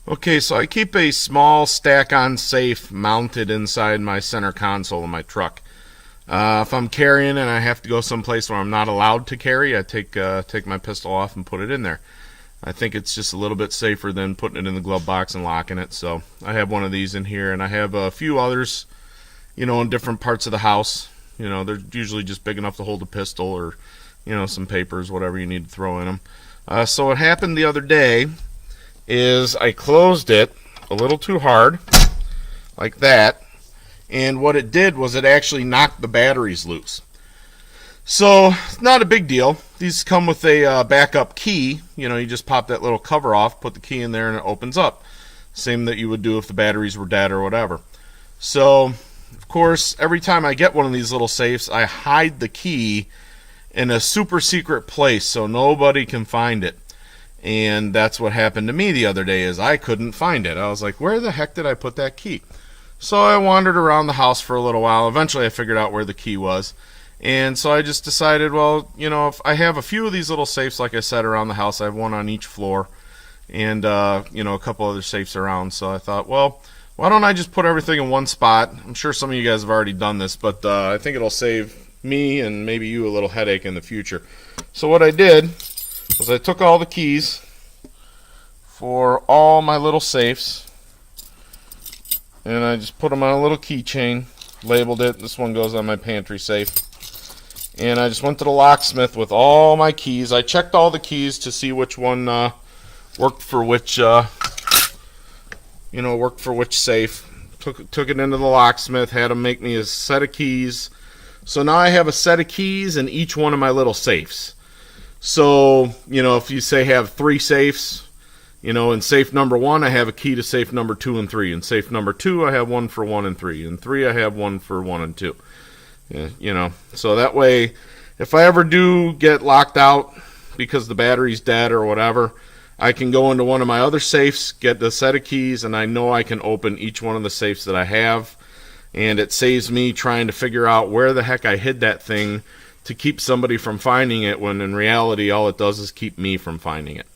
Okay, so I keep a small stack-on safe mounted inside my center console in my truck. If I'm carrying and I have to go someplace where I'm not allowed to carry, I take my pistol off and put it in there. I think it's just a little bit safer than putting it in the glove box and locking it. So I have one of these in here, and I have a few others, in different parts of the house. They're usually just big enough to hold a pistol or, some papers, whatever you need to throw in them. So what happened the other day is I closed it a little too hard, like that, and what it did was it actually knocked the batteries loose. So it's not a big deal. These come with a backup key. You just pop that little cover off, put the key in there, and it opens up. Same that you would do if the batteries were dead or whatever. So, of course, every time I get one of these little safes, I hide the key in a super secret place so nobody can find it. And that's what happened to me the other day, is I couldn't find it. I was like, where the heck did I put that key? So I wandered around the house for a little while. Eventually I figured out where the key was. And so I just decided, well, if I have a few of these little safes, like I said, around the house. I have one on each floor and, a couple other safes around. So I thought, well, why don't I just put everything in one spot? I'm sure some of you guys have already done this, but I think it'll save me and maybe you a little headache in the future. So what I did was I took all the keys for all my little safes and I just put them on a little keychain, labeled it. This one goes on my pantry safe. And I just went to the locksmith with all my keys. I checked all the keys to see which one worked for which safe. Took it into the locksmith, had him make me a set of keys. So now I have a set of keys in each one of my little safes. So, if you say have 3 safes, in safe number 1, I have a key to safe number 2 and 3. In safe number 2, I have one for 1 and 3. In 3, I have one for 1 and 2. Yeah, so that way, if I ever do get locked out because the battery's dead or whatever, I can go into one of my other safes, get the set of keys, and I know I can open each one of the safes that I have. And it saves me trying to figure out where the heck I hid that thing to keep somebody from finding it, when in reality all it does is keep me from finding it.